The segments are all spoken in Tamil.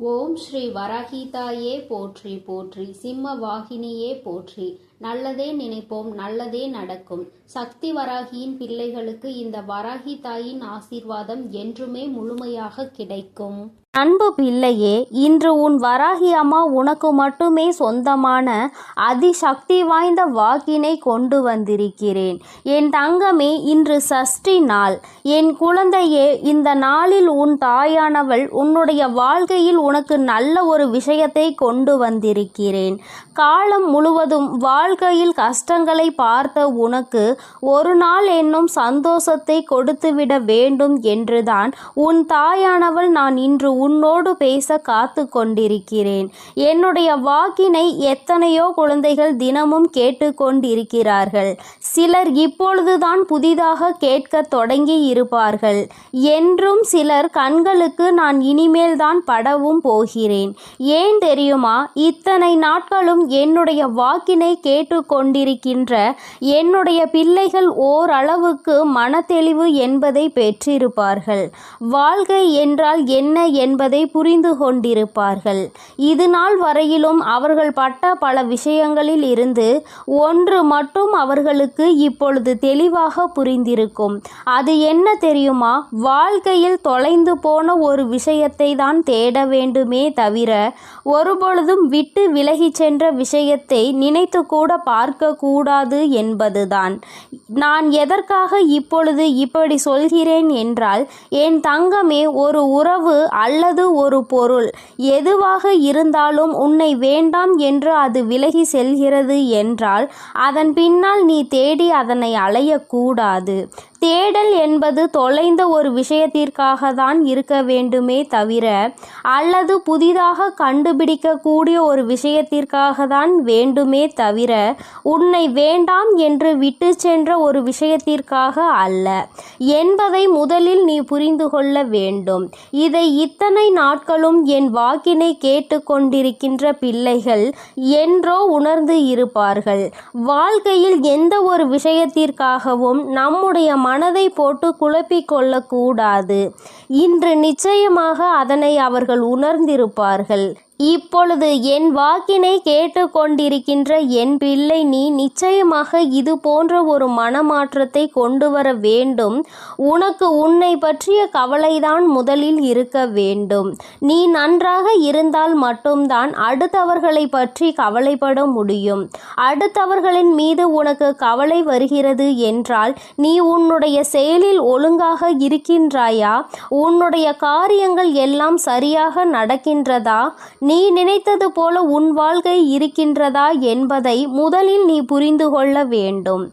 ஓம் ஸ்ரீ வராகிதாயே போற்றி போற்றி, சிம்ம வாகினியே போற்றி. நல்லதே நினைப்போம், நல்லதே நடக்கும். சக்தி வராகியின் பிள்ளைகளுக்கு இந்த வராகி தாயின் ஆசீர்வாதம் என்றுமே முழுமையாக கிடைக்கும். அன்பு பிள்ளையே, இன்று உன் வராகி அம்மா உனக்கு மட்டுமே சொந்தமான அதிசக்தி வாய்ந்த வாக்கினை கொண்டு வந்திருக்கிறேன். என் தங்கமே, இன்று சஷ்டி நாள். என் குழந்தையே, இந்த நாளில் உன் தாயானவள் உன்னுடைய வாழ்க்கையில் உனக்கு நல்ல ஒரு விஷயத்தை கொண்டு வந்திருக்கிறேன். காலம் முழுவதும் வாழ்க்கையில் கஷ்டங்களை பார்த்த உனக்கு ஒரு நாள் என்னும் சந்தோஷத்தை கொடுத்துவிட வேண்டும் என்றுதான் உன் தாயானவள் நான் இன்று உன்னோடு பேச காத்து கொண்டிருக்கிறேன். என்னுடைய வாக்கினை எத்தனையோ குழந்தைகள் தினமும் கேட்டுக்கொண்டிருக்கிறார்கள். சிலர் இப்பொழுதுதான் புதிதாக கேட்க தொடங்கி இருப்பார்கள். என்றும் சிலர் கண்களுக்கு நான் இனிமேல் தான் படவும் போகிறேன். ஏன் தெரியுமா? இத்தனை நாட்களும் என்னுடைய வாக்கினை கேட்டுக்கொண்டிருக்கின்ற என்னுடைய பிள்ளைகள் ஓரளவுக்கு மனத்தெளிவு என்பதை பெற்றிருப்பார்கள். வாழ்க்கை என்றால் என்ன என்பதை புரிந்து கொண்டிருப்பார்கள். இது நாள் வரையிலும் அவர்கள் பட்ட பல விஷயங்களில் இருந்து ஒன்று மட்டும் அவர்களுக்கு இப்பொழுது தெளிவாக புரிந்திருக்கும். அது என்ன தெரியுமா? வாழ்க்கையில் தொலைந்து போன ஒரு விஷயத்தை தான் தேட வேண்டுமே தவிர ஒருபொழுதும் விட்டு விலகி சென்ற விஷயத்தை நினைத்து கூட பார்க்க கூடாது என்பதுதான். நான் எதற்காக இப்பொழுது இப்படி சொல்கிறேன் என்றால், என் தங்கமே, ஒரு உறவு அல்லது ஒரு பொருள் எதுவாக இருந்தாலும் உன்னை வேண்டாம் என்று அது விலகி செல்கிறது என்றால் அதன் பின்னால் நீ தேடி அதனை அலையக்கூடாது. தேடல் என்பது தொலைந்த ஒரு விஷயத்திற்காக தான் இருக்க வேண்டுமே தவிர, அல்லது புதிதாக கண்டுபிடிக்கக்கூடிய ஒரு விஷயத்திற்காக தான் வேண்டுமே தவிர, உன்னை வேண்டாம் என்று விட்டு சென்ற ஒரு விஷயத்திற்காக அல்ல என்பதை முதலில் நீ புரிந்து கொள்ள வேண்டும். இதை இத்தனை நாட்களும் என் வாக்கினை கேட்டுக்கொண்டிருக்கின்ற பிள்ளைகள் என்றோ உணர்ந்து இருப்பார்கள். வாழ்க்கையில் எந்த ஒரு விஷயத்திற்காகவும் நம்முடைய மனதை போட்டு குழப்பிக் கொள்ளக்கூடாது. இன்று நிச்சயமாக அதனை அவர்கள் உணர்ந்திருப்பார்கள். இப்பொழுது என் வாக்கினை கேட்டுக்கொண்டிருக்கின்ற என் பிள்ளை, நீ நிச்சயமாக இது போன்ற ஒரு மனமாற்றத்தை கொண்டு வர வேண்டும். உனக்கு உன்னை பற்றிய கவலைதான் முதலில் இருக்க வேண்டும். நீ நன்றாக இருந்தால் மட்டும்தான் அடுத்தவர்களை பற்றி கவலைப்பட முடியும். அடுத்தவர்களின் மீது உனக்கு கவலை வருகிறது என்றால் நீ உன்னுடைய செயலில் ஒழுங்காக இருக்கின்றாயா? உன்னுடைய காரியங்கள் எல்லாம் சரியாக நடக்கின்றதா? நீ நினைத்தது போல உன் வாழ்க்கை இருக்கின்றதா என்பதை முதலில் நீ புரிந்து கொள்ள வேண்டும்.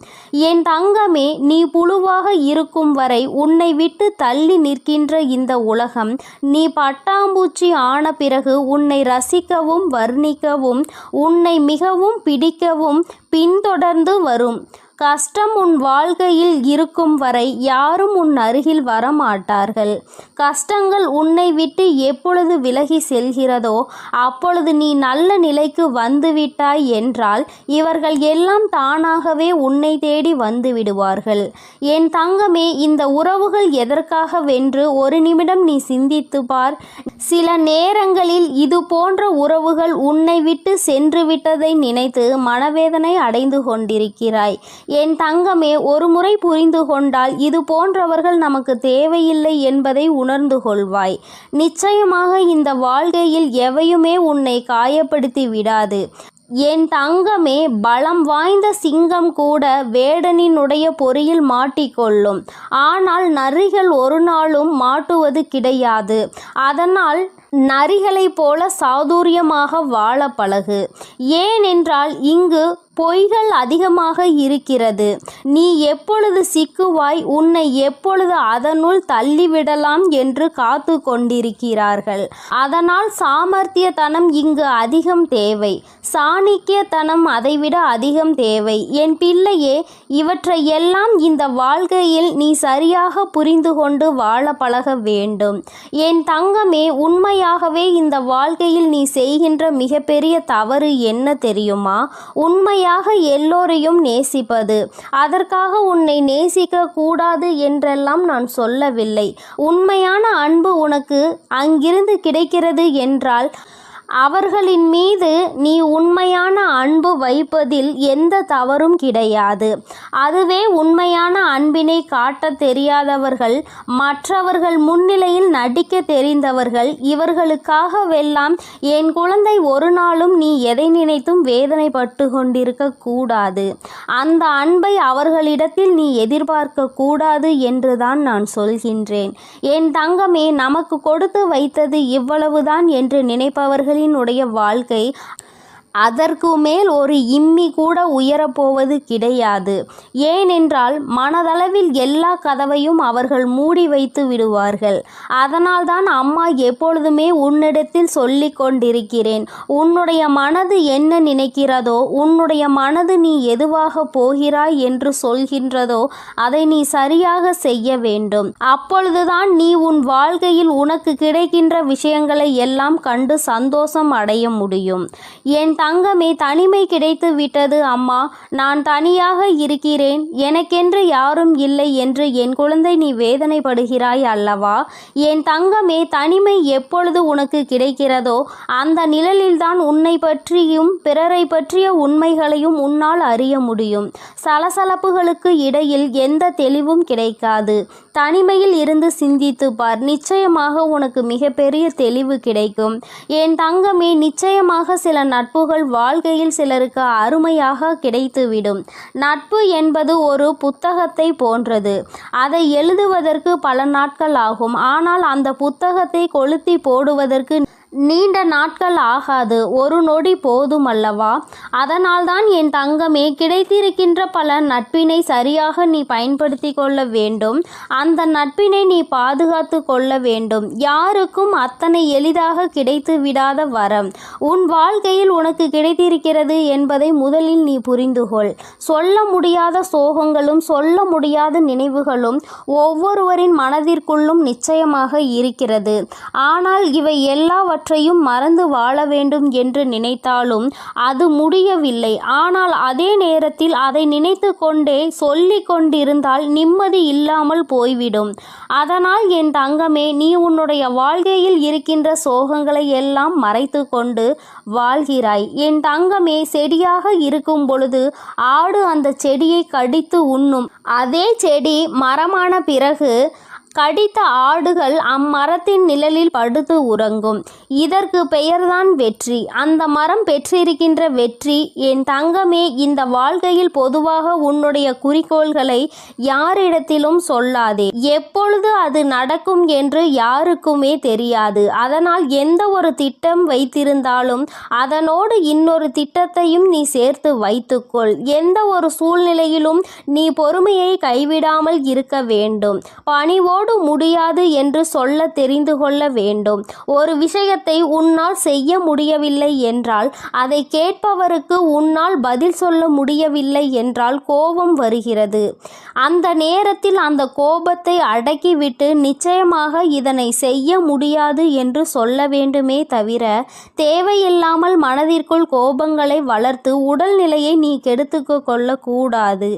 என் தங்கமே, நீ புழுவாக இருக்கும் வரை உன்னை விட்டு தள்ளி நிற்கின்ற இந்த உலகம் நீ பட்டாம்பூச்சி ஆன பிறகு உன்னை ரசிக்கவும் வர்ணிக்கவும் உன்னை மிகவும் பிடிக்கவும் பின்தொடர்ந்து வரும். கஷ்டம் உன் வாழ்க்கையில் இருக்கும் வரை யாரும் உன் அருகில் வரமாட்டார்கள். கஷ்டங்கள் உன்னை விட்டு எப்பொழுது விலகி செல்கிறதோ அப்பொழுது நீ நல்ல நிலைக்கு வந்துவிட்டாய் என்றால் இவர்கள் எல்லாம் தானாகவே உன்னை தேடி வந்து விடுவார்கள். என் தங்கமே, இந்த உறவுகள் எதற்காக வென்று ஒரு நிமிடம் நீ சிந்தித்து பார். சில நேரங்களில் இது போன்ற உறவுகள் உன்னை விட்டு சென்று விட்டதை நினைத்து மனவேதனை அடைந்து கொண்டிருக்கிறாய். என் தங்கமே, ஒரு முறை புரிந்து கொண்டால் இது போன்றவர்கள் நமக்கு தேவையில்லை என்பதை உணர்ந்து கொள்வாய். நிச்சயமாக இந்த வாழ்க்கையில் எவையுமே உன்னை காயப்படுத்தி விடாது. என் தங்கமே, பலம் வாய்ந்த சிங்கம் கூட வேடனினுடைய பொறியில் மாட்டிக்கொள்ளும். ஆனால் நரிகள் ஒரு நாளும் மாட்டுவது கிடையாது. அதனால் நரிகளைப் போல சாதுரியமாக வாழ பழகு. ஏனென்றால் இங்கு பொய்கள் அதிகமாக இருக்கிறது. நீ எப்பொழுது சிக்குவாய், உன்னை எப்பொழுது அதனுள் தள்ளிவிடலாம் என்று காத்து கொண்டிருக்கிறார்கள். அதனால் சாமர்த்தியத்தனம் இங்கு அதிகம் தேவை. சாணிக்கியத்தனம் அதைவிட அதிகம் தேவை. என் பிள்ளையே, இவற்றையெல்லாம் இந்த வாழ்க்கையில் நீ சரியாக புரிந்து கொண்டு வாழ பழக வேண்டும். என் தங்கமே, உண்மை உண்மையாகவே இந்த வாழ்க்கையில் நீ செய்கின்ற மிகப்பெரிய தவறு என்ன தெரியுமா? உண்மையாக எல்லோரையும் நேசிப்பது. அதற்காக உன்னை நேசிக்க கூடாது என்றெல்லாம் நான் சொல்லவில்லை. உண்மையான அன்பு உனக்கு அங்கிருந்து கிடைக்கிறது என்றால் அவர்களின் மீது நீ உண்மையான அன்பு வைப்பதில் எந்த தவறும் கிடையாது. அதுவே உண்மையான அன்பினை காட்ட தெரியாதவர்கள், மற்றவர்கள் முன்னிலையில் நடிக்க தெரிந்தவர்கள், இவர்களுக்காகவெல்லாம் என் குழந்தை ஒரு நாளும் நீ எதை நினைத்தும் வேதனைப்பட்டு கொண்டிருக்க கூடாது. அந்த அன்பை அவர்களிடத்தில் நீ எதிர்பார்க்க கூடாது என்றுதான் நான் சொல்கின்றேன். என் தங்கமே, நமக்கு கொடுத்து வைத்தது இவ்வளவுதான் என்று நினைப்பவர்கள் உடைய வாழ்க்கை அதற்கு மேல் ஒரு இம்மி கூட உயரப்போவது கிடையாது. ஏனென்றால் மனதளவில் எல்லா கதவையும் அவர்கள் மூடி வைத்து விடுவார்கள். அதனால்தான் அம்மா எப்பொழுதுமே உன்னிடத்தில் சொல்லி கொண்டிருக்கிறேன், உன்னுடைய மனது என்ன நினைக்கிறதோ, உன்னுடைய மனது நீ எதுவாக போகிறாய் என்று சொல்கின்றதோ அதை நீ சரியாக செய்ய வேண்டும். அப்பொழுதுதான் நீ உன் வாழ்க்கையில் உனக்கு கிடைக்கின்ற விஷயங்களை எல்லாம் கண்டு சந்தோஷம் அடைய முடியும். என் தங்கமே, தனிமை கிடைத்து விட்டது அம்மா, நான் தனியாக இருக்கிறேன், எனக்கென்று யாரும் இல்லை என்று என் குழந்தை நீ வேதனைப்படுகிறாய் அல்லவா? என் தங்கமே, தனிமை எப்பொழுது உனக்கு கிடைக்கிறதோ அந்த நிழலில்தான் உன்னை பற்றியும் பிறரை பற்றிய உண்மைகளையும் உன்னால் அறிய முடியும். சலசலப்புகளுக்கு இடையில் எந்த தெளிவும் கிடைக்காது. தனிமையில் இருந்து சிந்தித்து பார், நிச்சயமாக உனக்கு மிகப்பெரிய தெளிவு கிடைக்கும். என் தங்கமே, நிச்சயமாக சில நட்புகள் வாழ்க்கையில் சிலருக்கு அருமையாக கிடைத்துவிடும். நட்பு என்பது ஒரு புத்தகத்தை போன்றது. அதை எழுதுவதற்கு பல நாட்கள் ஆகும். ஆனால் அந்த புத்தகத்தை கொளுத்தி போடுவதற்கு நீண்ட நாட்கள் ஆகாது, ஒரு நொடி போதும் அல்லவா? அதனால்தான் என் தங்கமே, கிடைத்திருக்கின்ற பல நட்பினை சரியாக நீ பயன்படுத்தி கொள்ள வேண்டும். அந்த நட்பினை நீ பாதுகாத்து கொள்ள வேண்டும். யாருக்கும் அத்தனை எளிதாக கிடைத்து விடாத வரம் உன் வாழ்க்கையில் உனக்கு கிடைத்திருக்கிறது என்பதை முதலில் நீ புரிந்துகொள். சொல்ல முடியாத சோகங்களும் சொல்ல முடியாத நினைவுகளும் ஒவ்வொருவரின் மனதிற்குள்ளும் நிச்சயமாக இருக்கிறது. ஆனால் இவை எல்லாவற்றையும் மறந்து வாழ வேண்டும் என்று நினைத்தாலும் அது முடியவில்லை. ஆனால் அதே நேரத்தில் அதை நினைத்து கொண்டே சொல்லிக் கொண்டிருந்தால் நிம்மதி இல்லாமல் போய்விடும். அதனால் என் தங்கமே, நீ உன்னுடைய வாழ்க்கையில் இருக்கின்ற சோகங்களை எல்லாம் மறைத்து கொண்டு வாழ்கிறாய். என் தங்கமே, செடியாக இருக்கும் பொழுது ஆடு அந்த செடியை கடித்து உண்ணும். அதே செடி மரமான பிறகு கடித்த ஆடுகள் அம்மரத்தின் நிழலில் படுத்து உறங்கும். இதற்கு பெயர்தான் வெற்றி. அந்த மரம் பெற்றிருக்கின்ற வெற்றி. என் தங்கமே, இந்த வாழ்க்கையில் பொதுவாக உன்னுடைய குறிக்கோள்களை யாரிடத்திலும் சொல்லாதே. எப்பொழுது அது நடக்கும் என்று யாருக்குமே தெரியாது. அதனால் எந்த ஒரு திட்டம் வைத்திருந்தாலும் அதனோடு இன்னொரு திட்டத்தையும் நீ சேர்த்து வைத்துக்கொள். எந்த ஒரு சூழ்நிலையிலும் நீ பொறுமையை கைவிடாமல் இருக்க வேண்டும். பணிவோடு முடியாது என்று சொல்ல தெரிந்து கொள்ள வேண்டும். ஒரு விஷயத்தை உன்னால் செய்ய முடியவில்லை என்றால், அதை கேட்பவருக்கு உன்னால் பதில் சொல்ல முடியவில்லை என்றால் கோபம் வருகிறது. அந்த நேரத்தில் அந்த கோபத்தை அடக்கிவிட்டு நிச்சயமாக இதனை செய்ய முடியாது என்று சொல்ல வேண்டுமே தவிர, தேவையில்லாமல் மனதிற்குள் கோபங்களை வளர்த்து உடல்நிலையை நீ கெடுத்து கொள்ளக்கூடாது.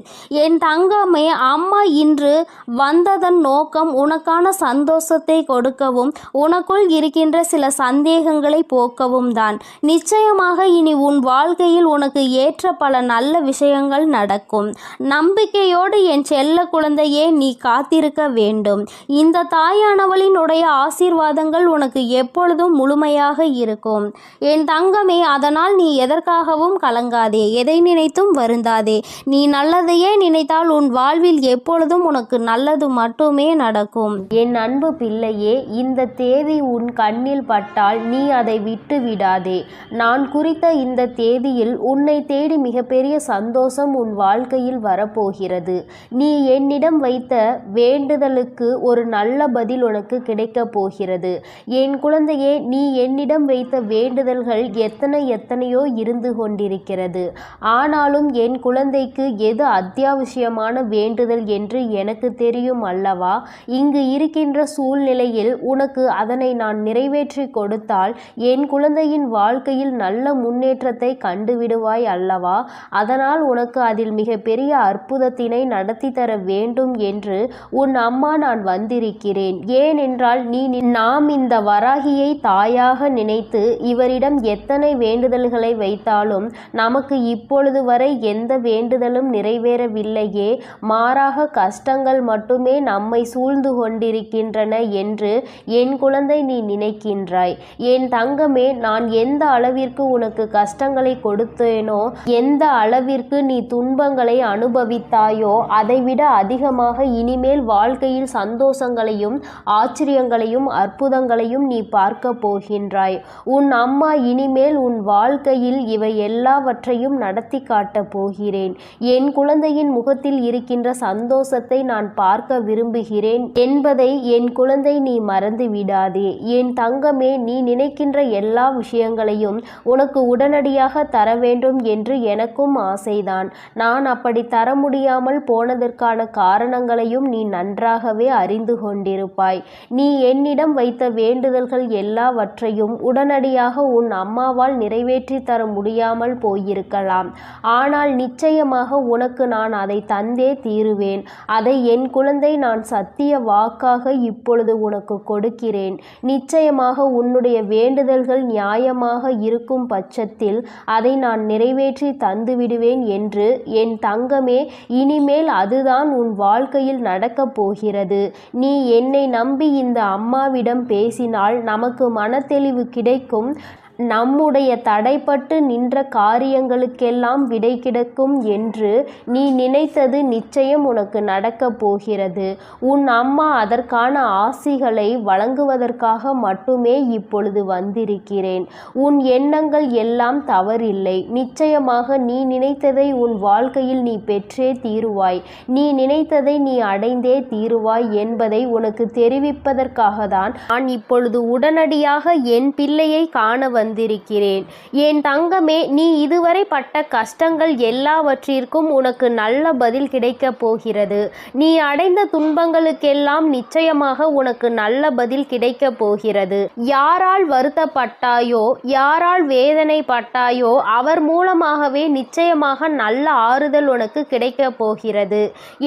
என் தங்கமே, அம்மா இன்று வந்ததன் நோக்கம் உனக்கான சந்தோஷத்தை கொடுக்கவும் உனக்குள் இருக்கின்ற சில சந்தேகங்களை போக்கவும் தான். நிச்சயமாக இனி உன் வாழ்க்கையில் உனக்கு ஏற்ற பல நல்ல விஷயங்கள் நடக்கும். நம்பிக்கையோடு என் செல்ல குழந்தையே நீ காத்திருக்க வேண்டும். இந்த தாயானவளினுடைய ஆசீர்வாதங்கள் உனக்கு எப்பொழுதும் முழுமையாக இருக்கும். என் தங்கமே, அதனால் நீ எதற்காகவும் கலங்காதே, எதை நினைத்தும் வருந்தாதே. நீ நல்லதையே நினைத்தால் உன் வாழ்வில் எப்பொழுதும் உனக்கு நல்லது மட்டுமே நடக்கும். என் அன்பு பிள்ளையே, இந்த தேதி உன் கண்ணில் பட்டால் நீ அதை விட்டு விடாதே. நான் குறித்த இந்த தேதியில் உன்னை தேடி மிகப்பெரிய சந்தோஷம் உன் வாழ்க்கையில் வரப்போகிறது. நீ என்னிடம் வைத்த வேண்டுதலுக்கு ஒரு நல்ல பதில் உனக்கு கிடைக்கப் போகிறது. என் குழந்தையே, நீ என்னிடம் வைத்த வேண்டுதல்கள் எத்தனையோ இருந்து கொண்டிருக்கிறது. ஆனாலும் என் குழந்தைக்கு எது அத்தியாவசியமான வேண்டுதல் என்று எனக்கு தெரியும் அல்லவா? இங்கு இருக்கின்ற சூழ்நிலையில் உனக்கு அதனை நான் நிறைவேற்றி கொடுத்தால் என் குழந்தையின் வாழ்க்கையில் நல்ல முன்னேற்றத்தை கண்டுவிடுவாய் அல்லவா? அதனால் உனக்கு அதில் மிக பெரிய அற்புதத்தினை நடத்தி தர வேண்டும் என்று உன் அம்மா நான் வந்திருக்கிறேன். ஏனென்றால் நாம் இந்த வராகியை தாயாக நினைத்து இவரிடம் எத்தனை வேண்டுதல்களை வைத்தாலும் நமக்கு இப்பொழுது வரை எந்த வேண்டுதலும் நிறைவேறவில்லையே, மாறாக கஷ்டங்கள் மட்டுமே நம்மை சூழ்ந்து கொண்டிருக்கின்றன என்று என் குழந்தை நீ நினைக்கின்றாய். என் தங்கமே, நான் எந்த அளவிற்கு உனக்கு கஷ்டங்களை கொடுத்தேனோ, எந்த அளவிற்கு நீ துன்பங்களை அனுபவித்தாயோ, அதைவிட அதிகமாக இனிமேல் வாழ்க்கையில் சந்தோஷங்களையும் ஆச்சரியங்களையும் அற்புதங்களையும் நீ பார்க்க போகின்றாய். உன் அம்மா இனிமேல் உன் வாழ்க்கையில் இவை எல்லாவற்றையும் நடத்தி காட்டப் போகிறேன். என் குழந்தையின் முகத்தில் இருக்கின்ற சந்தோஷத்தை நான் பார்க்க விரும்புகிறேன் என்பதை என் குழந்தை நீ மறந்து விடாதே. என் தங்கமே, நீ நினைக்கின்ற எல்லா விஷயங்களையும் உனக்கு உடனடியாக தர வேண்டும் என்று எனக்கும் ஆசைதான். நான் அப்படி தர முடியாமல் போனதற்கான காரணங்களையும் நீ நன்றாகவே அறிந்து கொண்டிருப்பாய். நீ என்னிடம் வைத்த வேண்டுதல்கள் எல்லாவற்றையும் உடனடியாக உன் அம்மாவால் நிறைவேற்றி தர முடியாமல் போயிருக்கலாம். ஆனால் நிச்சயமாக உனக்கு நான் அதை தந்தே தீருவேன். அதை என் குழந்தை நான் சத்திய வாக்காக இப்பொழுது உனக்கு கொடுக்கிறேன். நிச்சயமாக உன்னுடைய வேண்டுதல்கள் நியாயமாக இருக்கும் பட்சத்தில் அதை நான் நிறைவேற்றி தந்துவிடுவேன் என்று என் தங்கமே, இனிமேல் அதுதான் உன் வாழ்க்கையில் நடக்கப் போகிறது. நீ என்னை நம்பி இந்த அம்மாவிடம் பேசினால் நமக்கு மனத்தெளிவு கிடைக்கும். நம்முடைய தடைப்பட்டு நின்ற காரியங்களுக்கெல்லாம் விடை கிடைக்கும் என்று நீ நினைத்தது நிச்சயம் உனக்கு நடக்கப் போகிறது. உன் அம்மா அதற்கான ஆசிகளை வழங்குவதற்காக மட்டுமே இப்பொழுது வந்திருக்கிறேன். உன் எண்ணங்கள் எல்லாம் தவறில்லை. நிச்சயமாக நீ நினைத்ததை உன் வாழ்க்கையில் நீ பெற்றே தீருவாய். நீ நினைத்ததை நீ அடைந்தே தீருவாய் என்பதை உனக்கு தெரிவிப்பதற்காக தான் நான் இப்பொழுது உடனடியாக என் பிள்ளையை காண வந்திருக்கிறேன். என் தங்கமே, நீ இதுவரை பட்ட கஷ்டங்கள் எல்லாவற்றிற்கும் உனக்கு நல்ல பதில் கிடைக்கப் போகிறது. நீ அடைந்த துன்பங்களுக்கெல்லாம் நிச்சயமாக உனக்கு நல்ல பதில் கிடைக்கப் போகிறது. யாரால் வருத்தப்பட்டாயோ, யாரால் வேதனைப்பட்டாயோ, அவர் மூலமாகவே நிச்சயமாக நல்ல ஆறுதல் உனக்கு கிடைக்கப் போகிறது.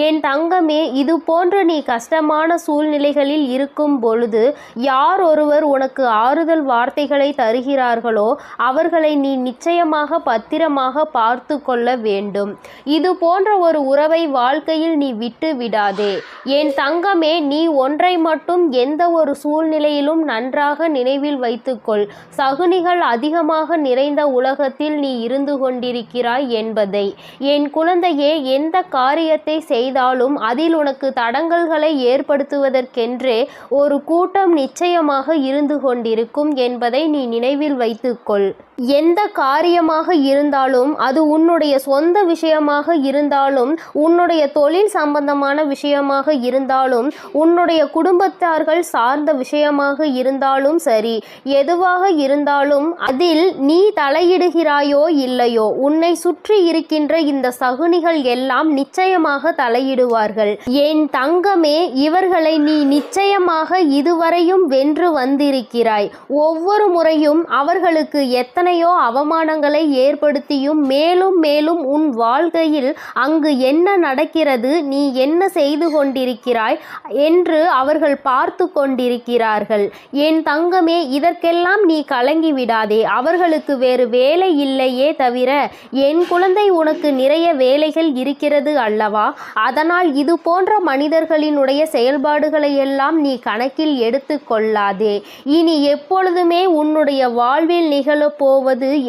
என் தங்கமே, இது போன்று நீ கஷ்டமான சூழ்நிலைகளில் இருக்கும் பொழுது யார் ஒருவர் உனக்கு ஆறுதல் வார்த்தைகளை தருகிறார் அவர்களை நீ நிச்சயமாக பத்திரமாக பார்த்து கொள்ள வேண்டும். இது போன்ற ஒரு உறவை வாழ்க்கையில் நீ விட்டு விடாதே. என் தங்கமே, நீ ஒன்றை மட்டும் எந்த ஒரு சூழ்நிலையிலும் நன்றாக நினைவில் வைத்துக்கொள். சகுனிகள் அதிகமாக நிறைந்த உலகத்தில் நீ இருந்து கொண்டிருக்கிறாய் என்பதை. என் குழந்தையே, எந்த காரியத்தை செய்தாலும் அதில் உனக்கு தடங்கல்களை ஏற்படுத்துவதற்கென்றே ஒரு கூட்டம் நிச்சயமாக இருந்து கொண்டிருக்கும் என்பதை நீ நினைவில் வைத்துக்கொள். எந்த காரியமாக இருந்தாலும், அது உன்னுடைய சொந்த விஷயமாக இருந்தாலும், உன்னுடைய தொழில் சம்பந்தமான விஷயமாக இருந்தாலும், உன்னுடைய குடும்பத்தார்கள் சார்ந்த விஷயமாக இருந்தாலும் சரி, எதுவாக இருந்தாலும் அதில் நீ தலையிடுகிறாயோ இல்லையோ, உன்னை சுற்றி இருக்கின்ற இந்த சகுனிகள் எல்லாம் நிச்சயமாக தலையிடுவார்கள். என் தங்கமே, இவர்களை நீ நிச்சயமாக இதுவரையும் வென்று வந்திருக்கிறாய். ஒவ்வொரு முறையும் அவர்களுக்கு எத்தனையோ அவமானங்களை ஏற்படுத்தியும் மேலும் மேலும் உன் வாழ்க்கையில் அங்கு என்ன நடக்கிறது, நீ என்ன செய்து கொண்டிருக்கிறாய் என்று அவர்கள் பார்த்து கொண்டிருக்கிறார்கள். என் தங்கமே, இதற்கெல்லாம் நீ கலங்கி விடாதே. அவர்களுக்கு வேறு வேலை இல்லையே தவிர என் குழந்தை உனக்கு நிறைய வேலைகள் இருக்கிறது அல்லவா? அதனால் இது போன்ற மனிதர்களினுடைய செயல்பாடுகளை எல்லாம் நீ கணக்கில் எடுத்து கொள்ளாதே. இனி எப்பொழுதுமே உன்னுடைய வாழ்வில் நிகழப்போவது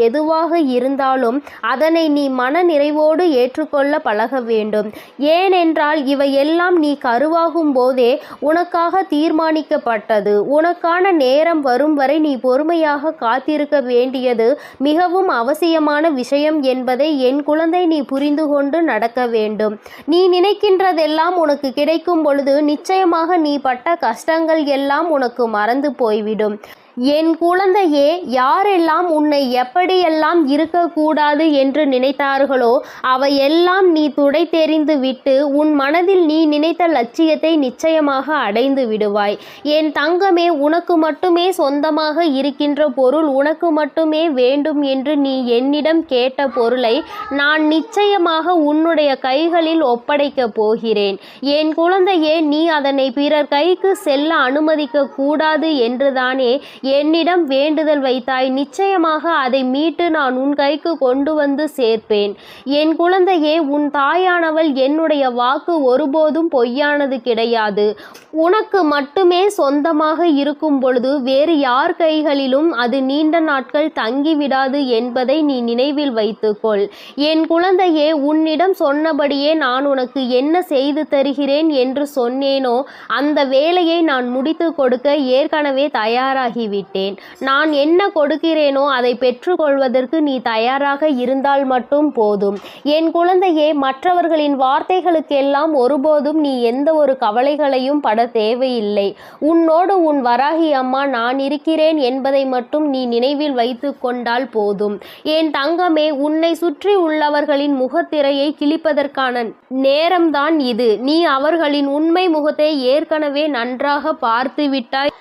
எதுவாக இருந்தாலும் அதனை நீ மன நிறைவோடு ஏற்றுக்கொள்ள பழக வேண்டும். ஏனென்றால் இவையெல்லாம் நீ கருவாகும் போதே உனக்காக தீர்மானிக்கப்பட்டது. உனக்கான நேரம் வரும் வரை நீ பொறுமையாக காத்திருக்க வேண்டியது மிகவும் அவசியமான விஷயம் என்பதை என் குழந்தை நீ புரிந்து கொண்டு நடக்க வேண்டும். நீ நினைக்கின்றதெல்லாம் உனக்கு கிடைக்கும் பொழுது நிச்சயமாக நீ பட்ட கஷ்டங்கள் எல்லாம் உனக்கு மறந்து போய்விடும். என் குழந்தையே, யாரெல்லாம் உன்னை எப்படியெல்லாம் இருக்கக்கூடாது என்று நினைத்தார்களோ அவையெல்லாம் நீ துடைத்தெறிந்து விட்டு உன் மனதில் நீ நினைத்த லட்சியத்தை நிச்சயமாக அடைந்து விடுவாய். என் தங்கமே, உனக்கு மட்டுமே சொந்தமாக இருக்கின்ற பொருள், உனக்கு மட்டுமே வேண்டும் என்று நீ என்னிடம் கேட்ட பொருளை நான் நிச்சயமாக உன்னுடைய கைகளில் ஒப்படைக்கப் போகிறேன். என் குழந்தையே, நீ அதனை பிறர் கைக்கு செல்ல அனுமதிக்க கூடாது என்றுதானே என்னிடம் வேண்டுதல் வைத்தாய். நிச்சயமாக அதை மீட்டு நான் உன் கைக்கு கொண்டு வந்து சேர்ப்பேன். என் குழந்தையே, உன் தாயானவள் என்னுடைய வாக்கு ஒருபோதும் பொய்யானது கிடையாது. உனக்கு மட்டுமே சொந்தமாக இருக்கும் பொழுது வேறு யார் கைகளிலும் அது நீண்ட நாட்கள் தங்கிவிடாது என்பதை நீ நினைவில் வைத்துக்கொள். என் குழந்தையே, உன்னிடம் சொன்னபடியே நான் உனக்கு என்ன செய்து தருகிறேன் என்று சொன்னேனோ அந்த வேலையை நான் முடித்து கொடுக்க ஏற்கனவே தயாராகிவிட்டேன். நான் என்ன கொடுக்கிறேனோ அதை பெற்றுக்கொள்வதற்கு நீ தயாராக இருந்தால் மட்டும் போதும். என் குழந்தையே, மற்றவர்களின் வார்த்தைகளுக்கெல்லாம் ஒருபோதும் நீ எந்த ஒரு கவலைகளையும் பட தேவையில்லை. உன்னோடு உன் வராகி அம்மா நான் இருக்கிறேன் என்பதை மட்டும் நீ நினைவில் வைத்து கொண்டால் போதும். என் தங்கமே, உன்னை சுற்றி உள்ளவர்களின் முகத்திரையை கிழிப்பதற்கான நேரம்தான் இது. நீ அவர்களின் உண்மை முகத்தை ஏற்கனவே நன்றாக பார்த்து விட்டாய்.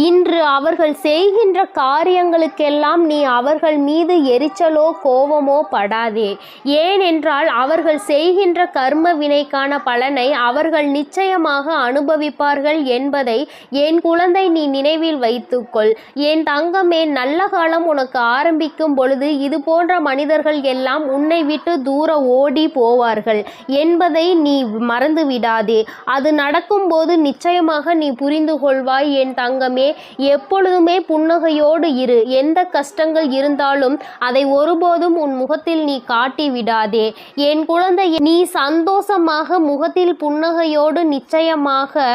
இன்று அவர்கள் செய்கின்ற காரியங்களுக்கெல்லாம் நீ அவர்கள் மீது எரிச்சலோ கோபமோ படாதே. ஏனென்றால் அவர்கள் செய்கின்ற கர்ம வினைக்கான பலனை அவர்கள் நிச்சயமாக அனுபவிப்பார்கள் என்பதை என் குழந்தை நீ நினைவில் வைத்துக்கொள். என் தங்கமே, நல்ல காலம் உனக்கு ஆரம்பிக்கும் பொழுது இது போன்ற மனிதர்கள் எல்லாம் உன்னை விட்டு தூர ஓடி போவார்கள் என்பதை நீ மறந்து விடாதே. அது நடக்கும்போது நிச்சயமாக நீ புரிந்து கொள்வாய். என் தங்கமே, எப்பொழுதுமே புன்னகையோடு இரு. எந்த கஷ்டங்கள் இருந்தாலும் அதை ஒருபோதும் உன் முகத்தில் நீ காட்டி விடாதே. என் குழந்தை, நீ சந்தோஷமாக முகத்தில் புன்னகையோடு நிச்சயமாக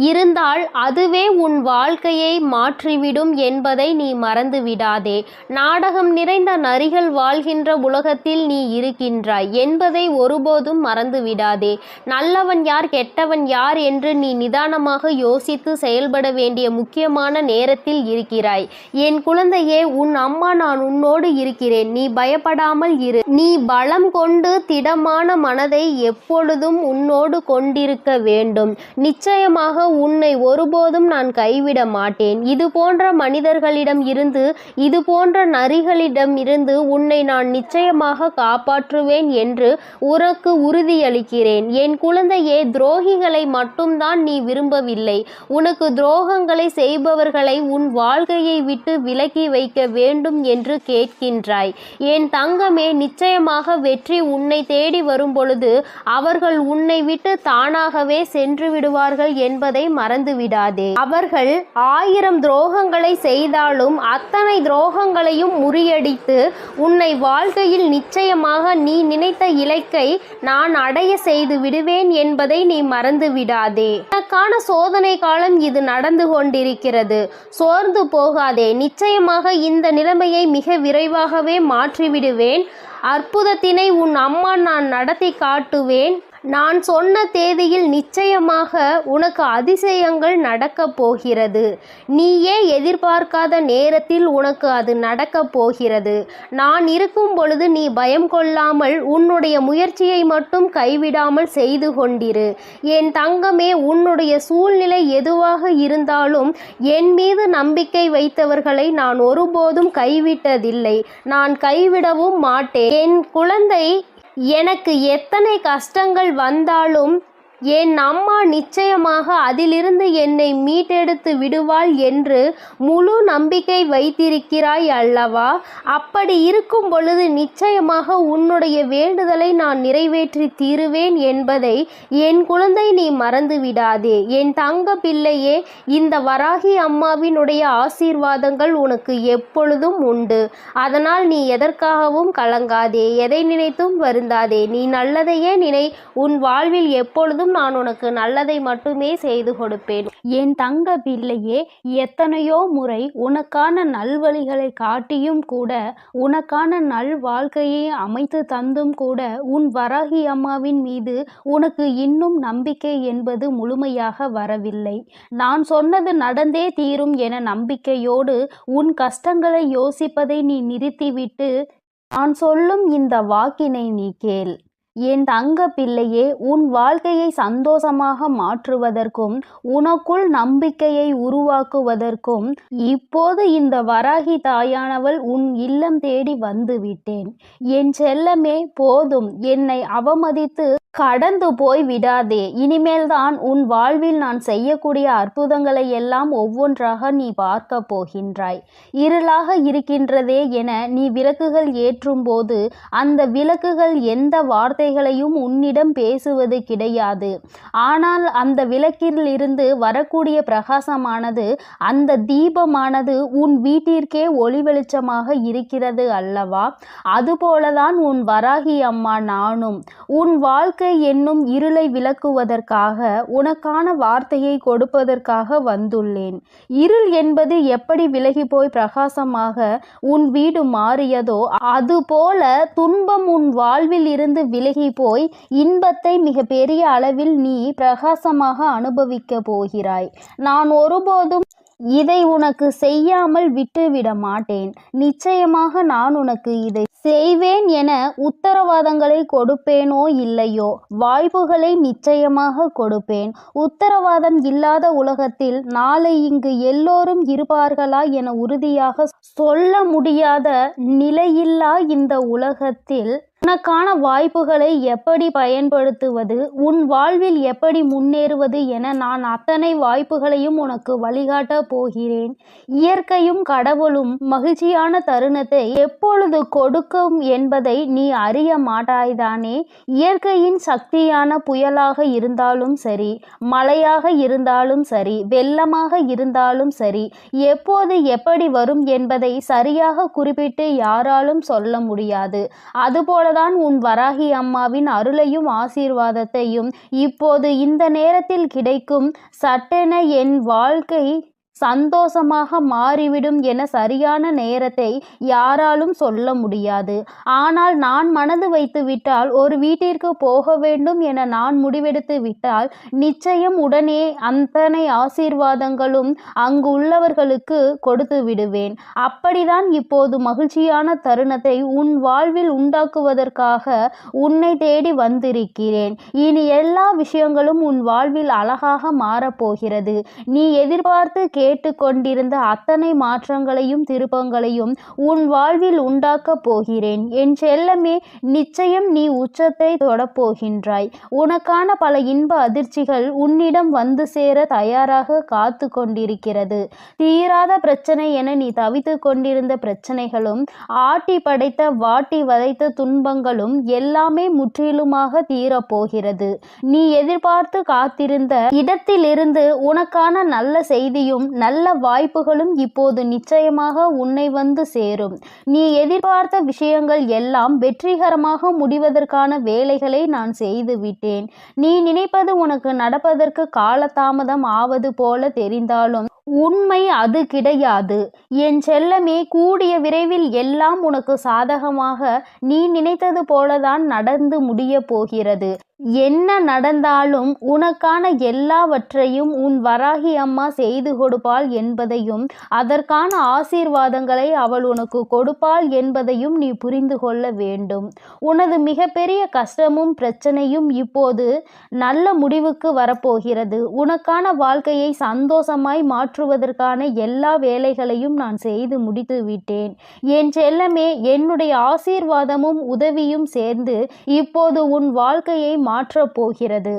இருந்தால் அதுவே உன் வாழ்க்கையை மாற்றிவிடும் என்பதை நீ மறந்து விடாதே. நாடகம் நிறைந்த நரிகள் வாழ்கின்ற உலகத்தில் நீ இருக்கின்றாய் என்பதை ஒருபோதும் மறந்து விடாதே. நல்லவன் யார், கெட்டவன் யார் என்று நீ நிதானமாக யோசித்து செயல்பட வேண்டிய முக்கியமான நேரத்தில் இருக்கிறாய். என் குழந்தையே, உன் அம்மா நான் உன்னோடு இருக்கிறேன். நீ பயப்படாமல் இரு. நீ பலம் கொண்டு திடமான மனதை எப்பொழுதும் உன்னோடு கொண்டிருக்க வேண்டும். நிச்சயமாக உன்னை ஒருபோதும் நான் கைவிட மாட்டேன். இது போன்ற மனிதர்களிடம் இருந்து, இது போன்ற நரிகளிடம் இருந்து உன்னை நான் நிச்சயமாக காப்பாற்றுவேன் என்று உனக்கு உறுதியளிக்கிறேன். என் குழந்தையே, துரோகிகளை மட்டும்தான் நீ விரும்பவில்லை. உனக்கு துரோகங்களை செய்பவர்களை உன் வாழ்க்கையை விட்டு விலக்கி வைக்க வேண்டும் என்று கேட்கின்றாய். என் தங்கமே, நிச்சயமாக வெற்றி உன்னை தேடி வரும் பொழுது அவர்கள் உன்னை விட்டு தானாகவே சென்று விடுவார்கள் என்பதை மறந்து விடாதே. அவர்கள் 1000 துரோகங்களை செய்தாலும் அத்தனை துரோகங்களையும் முறியடித்து உன்னை வாழ்க்கையில் நிச்சயமாக நீ நினைத்த இலக்கை நான் அடைய செய்து விடுவேன் என்பதை நீ மறந்து விடாதே. உனக்கான சோதனை காலம் இது நடந்து கொண்டிருக்கிறது. சோர்ந்து போகாதே. நிச்சயமாக இந்த நிலைமையை மிக விரைவாகவே மாற்றிவிடுவேன். அற்புதத்தினை உன் அம்மா நான் நடத்தி காட்டுவேன். நான் சொன்ன தேதியில் நிச்சயமாக உனக்கு அதிசயங்கள் நடக்கப் போகிறது. நீயே எதிர்பார்க்காத நேரத்தில் உனக்கு அது நடக்கப் போகிறது. நான் இருக்கும் பொழுது நீ பயம் கொள்ளாமல் உன்னுடைய முயற்சியை மட்டும் கைவிடாமல் செய்து கொண்டிரு. என் தங்கமே, உன்னுடைய சூழ்நிலை எதுவாக இருந்தாலும் என் மீது நம்பிக்கை வைத்தவர்களை நான் ஒருபோதும் கைவிட்டதில்லை. நான் கைவிடவும் மாட்டேன். என் குழந்தை, எனக்கு எத்தனை கஷ்டங்கள் வந்தாலும் என் அம்மா நிச்சயமாக அதிலிருந்து என்னை மீட்டெடுத்து விடுவாள் என்று முழு நம்பிக்கை வைத்திருக்கிறாய் அல்லவா? அப்படி இருக்கும் பொழுது நிச்சயமாக உன்னுடைய வேண்டுதலை நான் நிறைவேற்றி தீருவேன் என்பதை என் குழந்தை நீ மறந்து விடாதே. என் தங்க பிள்ளையே, இந்த வராகி அம்மாவினுடைய ஆசீர்வாதங்கள் உனக்கு எப்பொழுதும் உண்டு. அதனால் நீ எதற்காகவும் கலங்காதே, எதை நினைத்தும் வருந்தாதே. நீ நல்லதையே நினை. உன் வாழ்வில் எப்பொழுதும் எப்போதும் நான் உனக்கு நல்லதை மட்டுமே செய்து கொடுப்பேன். என் தங்க பிள்ளையே, எத்தனையோ முறை உனக்கான நல்வழிகளை காட்டியும் கூட, உனக்கான நல் வாழ்க்கையை அமைத்து தந்தும் கூட, உன் வராகி அம்மாவின் மீது உனக்கு இன்னும் நம்பிக்கை என்பது முழுமையாக வரவில்லை. நான் சொன்னது நடந்தே தீரும் என நம்பிக்கையோடு உன் கஷ்டங்களை யோசிப்பதை நீ நிறுத்திவிட்டு நான் சொல்லும் இந்த வாக்கினை நீ கேள். என் தங்க பிள்ளையே, உன் வாழ்க்கையை சந்தோஷமாக மாற்றுவதற்கும் உனக்குள் நம்பிக்கையை உருவாக்குவதற்கும் இப்போது இந்த வராகி தாயானவள் உன் இல்லம் தேடி வந்து விட்டேன். என் செல்லமே, போதும், என்னை அவமதித்து கடந்து போய் விடாதே. இனிமேல்தான் உன் வாழ்வில் நான் செய்யக்கூடிய அற்புதங்களை எல்லாம் ஒவ்வொன்றாக நீ பார்க்க போகின்றாய். இருளாக இருக்கின்றதே என நீ விளக்குகள் ஏற்றும் போது அந்த விளக்குகள் எந்த வார்த்தைகளையும் உன்னிடம் பேசுவது கிடையாது. ஆனால் அந்த விளக்கிலிருந்து வரக்கூடிய பிரகாசமானது, அந்த தீபமானது உன் வீட்டிற்கே ஒளி வெளிச்சமாக இருக்கிறது அல்லவா? அதுபோலதான் உன் வராகி அம்மா நானும் உன் வாழ்க்கை என்னும் இருளை விளக்குவதற்காக, உனக்கான வார்த்தையை கொடுப்பதற்காக வந்துள்ளேன். இருள் என்பது எப்படி விலகி போய் பிரகாசமாக உன் வீடு மாறியதோ, அதுபோல துன்பம் உன் வாழ்வில் இருந்து விலகி போய் இன்பத்தை மிக பெரிய அளவில் நீ பிரகாசமாக அனுபவிக்க போகிறாய். நான் ஒருபோதும் இதை உனக்கு செய்யாமல் விட்டுவிட மாட்டேன். நிச்சயமாக நான் உனக்கு இதை செய்வேன் என உத்தரவாதங்களை கொடுப்பேனோ இல்லையோ, வாய்ப்புகளை நிச்சயமாக கொடுப்பேன். உத்தரவாதம் இல்லாத உலகத்தில் நாளை இங்கு எல்லோரும் இருப்பார்களா என உறுதியாக சொல்ல முடியாத நிலையில்லா இந்த உலகத்தில் உனக்கான வாய்ப்புகளை எப்படி பயன்படுத்துவது, உன் வாழ்வில் எப்படி முன்னேறுவது என நான் அத்தனை வாய்ப்புகளையும் உனக்கு வழிகாட்ட போகிறேன். இயற்கையும் கடவுளும் மகிழ்ச்சியான தருணத்தை எப்பொழுது கொடுக்கும் என்பதை நீ அறிய மாட்டாய்தானே? இயற்கையின் சக்தியான புயலாக இருந்தாலும் சரி, மழையாக இருந்தாலும் சரி, வெள்ளமாக இருந்தாலும் சரி, எப்போது எப்படி வரும் என்பதை சரியாக குறிப்பிட்டு யாராலும் சொல்ல முடியாது. அதுபோல தான் உன் வராகி அம்மாவின் அருளையும் ஆசீர்வாதத்தையும் இப்போது இந்த நேரத்தில் கிடைக்கும். சட்டென என் வாழ்க்கை சந்தோஷமாக மாறிவிடும் என சரியான நேரத்தை யாராலும் சொல்ல முடியாது. ஆனால் நான் மனது வைத்து விட்டால், ஒரு வீட்டிற்கு போக வேண்டும் என நான் முடிவெடுத்து விட்டால், நிச்சயம் உடனே அத்தனை ஆசீர்வாதங்களும் அங்கு உள்ளவர்களுக்கு கொடுத்து விடுவேன். அப்படிதான் இப்போது மகிழ்ச்சியான தருணத்தை உன் வாழ்வில் உண்டாக்குவதற்காக உன்னை தேடி வந்திருக்கிறேன். இனி எல்லா விஷயங்களும் உன் வாழ்வில் அழகாக மாறப்போகிறது. நீ எதிர்பார்த்து கேட்டுக்கொண்டிருந்த அத்தனை மாற்றங்களையும் திருப்பங்களையும் உன் வாழ்வில் உண்டாக்கப் போகிறேன். என் செல்லமே, நிச்சயம் நீ உச்சத்தை தொடப்போகின்றாய். உனக்கான பல இன்ப அதிர்ச்சிகள் உன்னிடம் வந்து சேர தயாராக காத்து கொண்டிருக்கிறது. தீராத பிரச்சனை என நீ தவித்து கொண்டிருந்த பிரச்சனைகளும், ஆட்டி படைத்த வாட்டி வதைத்த துன்பங்களும் எல்லாமே முற்றிலுமாக தீரப்போகிறது. நீ எதிர்பார்த்து காத்திருந்த இடத்திலிருந்து உனக்கான நல்ல செய்தியும் நல்ல வாய்ப்புகளும் இப்போது நிச்சயமாக உன்னை வந்து சேரும். நீ எதிர்பார்த்த விஷயங்கள் எல்லாம் வெற்றிகரமாக முடிவதற்கான வேலைகளை நான் செய்து விட்டேன். நீ நினைப்பது உனக்கு நடப்பதற்கு காலதாமதம் ஆவது போல தெரிந்தாலும் உண்மை அது கிடையாது. என் செல்லமே, கூடிய விரைவில் எல்லாம் உனக்கு சாதகமாக நீ நினைத்தது போலதான் நடந்து முடிய போகிறது. என்ன நடந்தாலும் உனக்கான எல்லாவற்றையும் உன் வராகி அம்மா செய்து கொடுப்பாள் என்பதையும், அதற்கான ஆசீர்வாதங்களை அவள் உனக்கு கொடுப்பாள் என்பதையும் நீ புரிந்து கொள்ள வேண்டும். உனது மிகப்பெரிய கஷ்டமும் பிரச்சனையும் இப்போது நல்ல முடிவுக்கு வரப்போகிறது. உனக்கான வாழ்க்கையை சந்தோஷமாய் மாற்றுவதற்கான எல்லா வேலைகளையும் நான் செய்து முடித்து விட்டேன். என் செல்லமே, என்னுடைய ஆசீர்வாதமும் உதவியும் சேர்ந்து இப்போது உன் வாழ்க்கையை மாற்றப் போகிறது.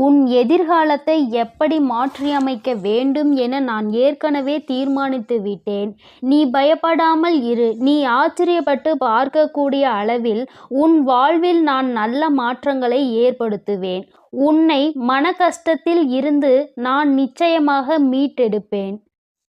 உன் எதிர்காலத்தை எப்படி மாற்றியமைக்க வேண்டும் என நான் ஏற்கனவே தீர்மானித்து விட்டேன். நீ பயப்படாமல் இரு. நீ ஆச்சரியப்பட்டு பார்க்கக்கூடிய அளவில் உன் வாழ்வில் நான் நல்ல மாற்றங்களை ஏற்படுத்துவேன். உன்னை மன கஷ்டத்தில் இருந்து நான் நிச்சயமாக மீட்டெடுப்பேன்.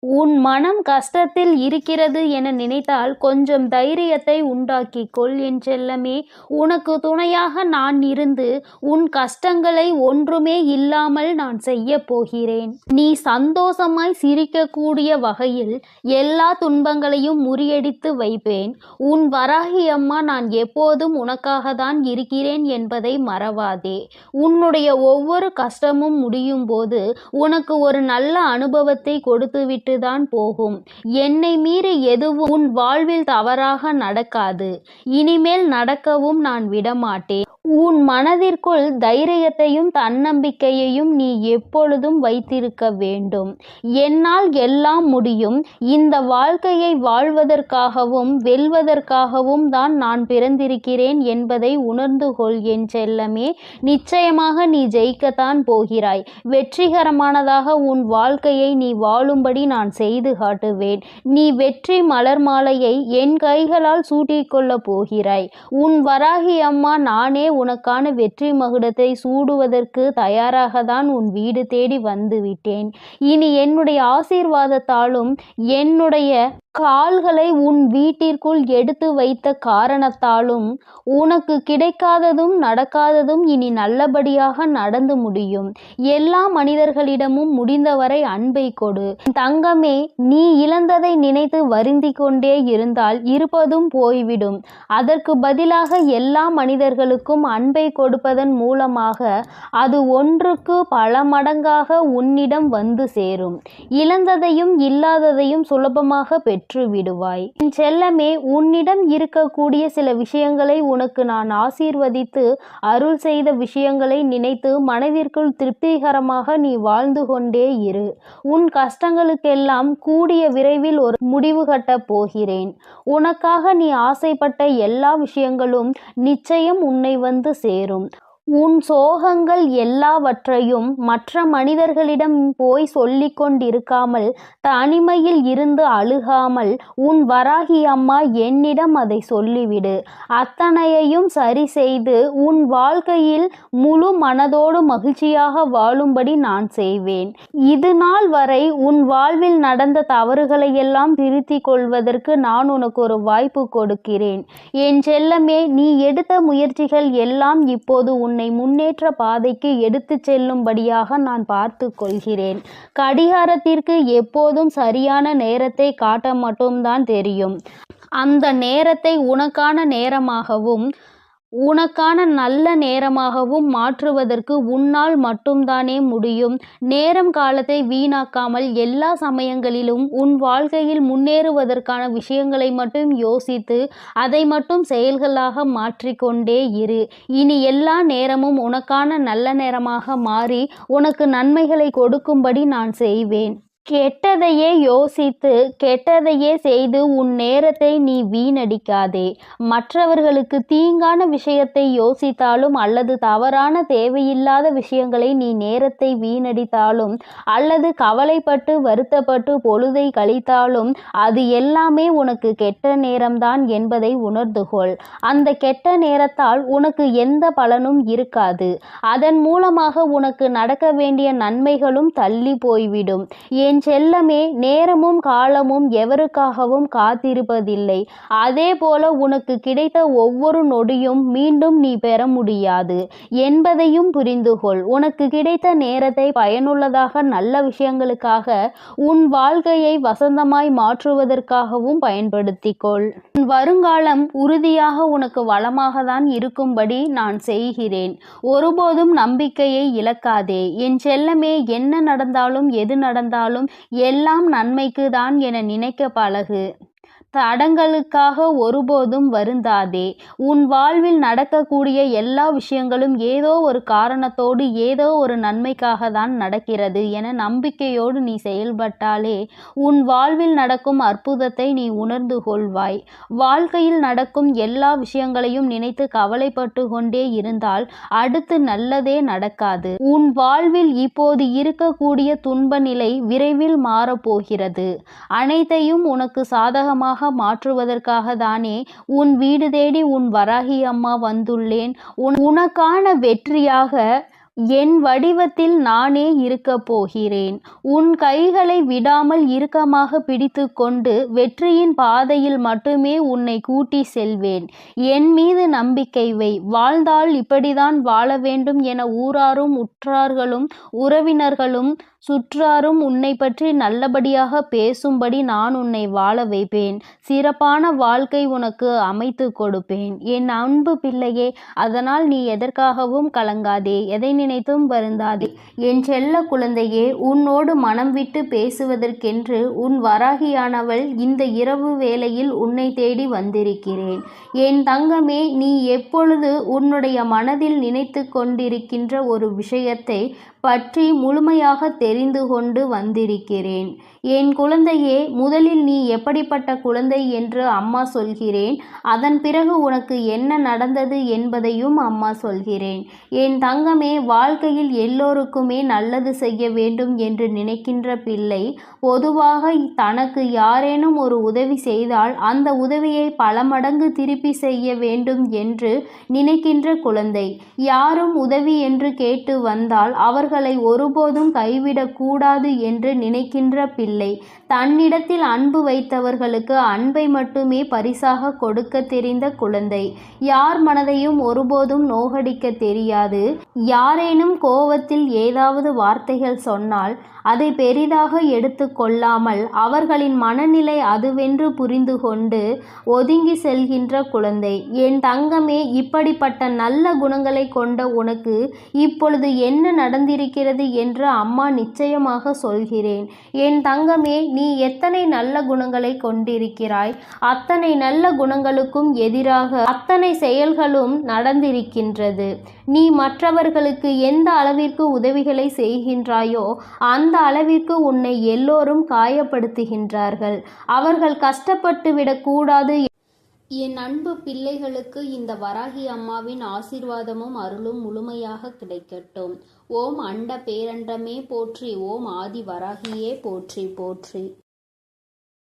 உன் மனம் கஷ்டத்தில் இருக்கிறது என நினைத்தால் கொஞ்சம் தைரியத்தை உண்டாக்கிக் கொள் என் செல்லமே. உனக்கு துணையாக நான் இருந்து உன் கஷ்டங்களை ஒன்றுமே இல்லாமல் நான் செய்ய போகிறேன். நீ சந்தோஷமாய் சிரிக்கக்கூடிய வகையில் எல்லா துன்பங்களையும் முறியடித்து வைப்பேன். உன் வராகி அம்மா நான் எப்போதும் உனக்காக தான் இருக்கிறேன் என்பதை மறவாதே. உன்னுடைய ஒவ்வொரு கஷ்டமும் முடியும் போது உனக்கு ஒரு நல்ல அனுபவத்தை கொடுத்துவிட்டு தான் போகும். என்னை மீறி எதுவும் உன் வாழ்வில் தவறாக நடக்காது. இனிமேல் நடக்கவும் நான் விடமாட்டேன். உன் மனதிற்குள் தைரியத்தையும் தன்னம்பிக்கையையும் நீ எப்பொழுதும் வைத்திருக்க வேண்டும். என்னால் எல்லாம் முடியும். இந்த வாழ்க்கையை வாழ்வதற்காகவும் வெல்வதற்காகவும் தான் நான் பிறந்திருக்கிறேன் என்பதை உணர்ந்து கொள் என் செல்லமே. நிச்சயமாக நீ ஜெயிக்கத்தான் போகிறாய். வெற்றிகரமானதாக உன் வாழ்க்கையை நீ வாழும்படி நான் செய்து காட்டுவேன். நீ வெற்றி மலர் மாலையை என் கைகளால் சூட்டிக்கொள்ளப் போகிறாய். உன் வராகி அம்மா நானே உனக்கான வெற்றி மகுடத்தை சூடுவதற்கு தயாராக தான் உன் வீடு தேடி வந்து விட்டேன். இனி என்னுடைய ஆசீர்வாதத்தாலும் என்னுடைய கால்களை உன் வீட்டிற்குள் எடுத்து வைத்த காரணத்தாலும் உனக்கு கிடைக்காததும் நடக்காததும் இனி நல்லபடியாக நடந்து முடியும். எல்லா மனிதர்களிடமும் முடிந்தவரை அன்பை கொடு. தங்கமே, நீ இழந்ததை நினைத்து வருந்தி கொண்டே இருந்தால் இருப்பதும் போய்விடும். அதற்கு பதிலாக எல்லா மனிதர்களுக்கும் அன்பை கொடுப்பதன் மூலமாக அது ஒன்றுக்கு பல மடங்காக உன்னிடம் வந்து சேரும். இழந்ததையும் இல்லாததையும் சுலபமாக பெற்று விடுவாய். என் செல்லமே, உன்னிடம் இருக்கக்கூடிய சில விஷயங்களை உனக்கு நான் ஆசீர்வதித்து அருள் செய்த விஷயங்களை நினைத்து மனதிற்குள் திருப்திகரமாக நீ வாழ்ந்து கொண்டே இரு. உன் கஷ்டங்களுக்கெல்லாம் கூடிய விரைவில் ஒரு முடிவு கட்டப் போகிறேன். உனக்காக நீ ஆசைப்பட்ட எல்லா விஷயங்களும் நிச்சயம் உன்னை வந்து சேரும். உன் சோகங்கள் எல்லாவற்றையும் மற்ற மனிதர்களிடம் போய் சொல்லிக் கொண்டிருக்காமல் தனிமையில் இருந்து அழுகாமல் உன் வராகி அம்மா என்னிடம் அதை சொல்லிவிடு. அத்தனையையும் சரி செய்து உன் வாழ்க்கையில் முழு மனதோடு மகிழ்ச்சியாக வாழும்படி நான் செய்வேன். இது நாள் வரை உன் வாழ்வில் நடந்த தவறுகளையெல்லாம் திருத்திக் கொள்வதற்கு நான் உனக்கு ஒரு வாய்ப்பு கொடுக்கிறேன். என் செல்லமே, நீ எடுத்த முயற்சிகள் எல்லாம் இப்போது உன்னை முன்னேற்ற பாதைக்கு எடுத்துச் செல்லும்படியாக நான் பார்த்து கொள்கிறேன். கடிகாரத்திற்கு எப்போதும் சரியான நேரத்தை காட்ட மட்டும்தான் தெரியும். அந்த நேரத்தை உனக்கான நேரமாகவும் உனக்கான நல்ல நேரமாகவும் மாற்றுவதற்கு உன்னால் மட்டும்தானே முடியும். நேரம் காலத்தை வீணாக்காமல் எல்லா சமயங்களிலும் உன் வாழ்க்கையில் முன்னேறுவதற்கான விஷயங்களை மட்டும் யோசித்து அதை மட்டும் செயல்களாக மாற்றிக்கொண்டே இரு. இனி எல்லா நேரமும் உனக்கான நல்ல நேரமாக மாறி உனக்கு நன்மைகளை கொடுக்கும்படி நான் செய்வேன். கெட்டதையே யோசித்து கெட்டதையே செய்து உன் நேரத்தை நீ வீணடிக்காதே. மற்றவர்களுக்கு தீங்கான விஷயத்தை யோசித்தாலும் அல்லது தவறான தேவையில்லாத விஷயங்களை நீ நேரத்தை வீணடித்தாலும் அல்லது கவலைப்பட்டு வருத்தப்பட்டு பொழுதை கழித்தாலும் அது எல்லாமே உனக்கு கெட்ட நேரம்தான் என்பதை உணர்ந்து கொள். அந்த கெட்ட நேரத்தால் உனக்கு எந்த பலனும் இருக்காது. அதன் மூலமாக உனக்கு நடக்க வேண்டிய நன்மைகளும் தள்ளி போய்விடும். என் செல்லமே, நேரமும் காலமும் எவருக்காகவும் காத்திருப்பதில்லை. அதே போல உனக்கு கிடைத்த ஒவ்வொரு நொடியும் மீண்டும் நீ பெற முடியாது என்பதையும் புரிந்து கொள். உனக்கு கிடைத்த நேரத்தை பயனுள்ளதாக நல்ல விஷயங்களுக்காக உன் வாழ்க்கையை வசந்தமாய் மாற்றுவதற்காகவும் பயன்படுத்திக்கொள். உன் வருங்காலம் உறுதியாக உனக்கு வளமாக தான் இருக்கும்படி நான் செய்கிறேன். ஒருபோதும் நம்பிக்கையை இழக்காதே என் செல்லமே. என்ன நடந்தாலும் எது நடந்தாலும் எல்லாம் நன்மைக்கு தான் என நினைக்க பழகு. தடங்களுக்காக ஒருபோதும் வருந்தாதே. உன் வாழ்வில் நடக்கக்கூடிய எல்லா விஷயங்களும் ஏதோ ஒரு காரணத்தோடு ஏதோ ஒரு நன்மைக்காக தான் நடக்கிறது என நம்பிக்கையோடு நீ செயல்பட்டாலே உன் வாழ்வில் நடக்கும் அற்புதத்தை நீ உணர்ந்து கொள்வாய். வாழ்க்கையில் நடக்கும் எல்லா விஷயங்களையும் நினைத்து கவலைப்பட்டு கொண்டே இருந்தால் அடுத்து நல்லதே நடக்காது. உன் வாழ்வில் இப்போது இருக்கக்கூடிய துன்ப நிலை விரைவில் மாறப்போகிறது. அனைத்தையும் உனக்கு சாதகமாக மாற்றுவதற்காக தானே உன் வீடு தேடி உன் வராகி அம்மா வந்துள்ளேன். உனக்கான வெற்றியாக என் வடிவத்தில் நானே இருக்கப் போகிறேன். உன் கைகளை விடாமல் இறுக்கமாக பிடித்துக்கொண்டு வெற்றியின் பாதையில் மட்டுமே உன்னை கூட்டி செல்வேன். என் மீது நம்பிக்கை வை. வாழ்ந்தால் இப்படித்தான் வாழ வேண்டும் என ஊராரும் உற்றார்களும் உறவினர்களும் சுற்றாரும் உன்னை பற்றி நல்லபடியாக பேசும்படி நான் உன்னை வாழ வைப்பேன். சிறப்பான வாழ்க்கை உனக்கு அமைத்து கொடுப்பேன். என் அன்பு பிள்ளையே, அதனால் நீ எதற்காகவும் கலங்காதே, எதை நினைத்தும் வருந்தாதே. என் செல்ல குழந்தையே, உன்னோடு மனம் விட்டு பேசுவதற்கென்று உன் வராகியானவள் இந்த இரவு வேளையில் உன்னை தேடி வந்திருக்கிறேன். என் தங்கமே, நீ எப்பொழுது உன்னுடைய மனதில் நினைத்து கொண்டிருக்கின்ற ஒரு விஷயத்தை பற்றி முழுமையாக தெரிந்து கொண்டு வந்திருக்கிறேன். என் குழந்தையே, முதலில் நீ எப்படிப்பட்ட குழந்தை என்று அம்மா சொல்கிறேன். அதன் பிறகு உனக்கு என்ன நடந்தது என்பதையும் அம்மா சொல்கிறேன். என் தங்கமே, வாழ்க்கையில் எல்லோருக்குமே நல்லது செய்ய வேண்டும் என்று நினைக்கின்ற பிள்ளை பொதுவாக தனக்கு யாரேனும் ஒரு உதவி செய்தால் அந்த உதவியை பல மடங்கு திருப்பி செய்ய வேண்டும் என்று நினைக்கின்ற குழந்தை. யாரும் உதவி என்று கேட்டு வந்தால் அவர்களை ஒருபோதும் கைவிடக்கூடாது என்று நினைக்கின்ற பிள்ளை. தன்னிடத்தில் அன்பு வைத்தவர்களுக்கு அன்பை மட்டுமே பரிசாக கொடுக்க தெரிந்த குழந்தை. யார் மனதையும் ஒருபோதும் நோகடிக்க தெரியாது. யாரேனும் கோபத்தில் ஏதாவது வார்த்தைகள் சொன்னால் அதை பெரிதாக எடுத்து கொள்ளாமல் அவர்களின் மனநிலை அதுவென்று புரிந்து கொண்டு ஒதுங்கி செல்கின்ற குழந்தை. என் தங்கமே, இப்படிப்பட்ட நல்ல குணங்களை கொண்ட உனக்கு இப்பொழுது என்ன நடந்திருக்கிறது என்று அம்மா நிச்சயமாக சொல்கிறேன். என் தங்கமே, நீ எத்தனை நல்ல குணங்களை கொண்டிருக்கிறாய், அத்தனை நல்ல குணங்களுக்கும் எதிராக அத்தனை செயல்களும் நடந்திருக்கின்றது. நீ மற்றவர்களுக்கு எந்த அளவிற்கு உதவிகளை செய்கின்றாயோ அந்த அளவிற்கு உன்னை எல்லோரும் காயப்படுத்துகின்றார்கள். அவர்கள் கஷ்டப்பட்டு விடக்கூடாது. என் அன்பு பிள்ளைகளுக்கு இந்த வராகி அம்மாவின் ஆசீர்வாதமும் அருளும் முழுமையாக கிடைக்கட்டும். ஓம் அண்ட பேரண்டமே போற்றி. ஓம் ஆதி வராகியே போற்றி போற்றி.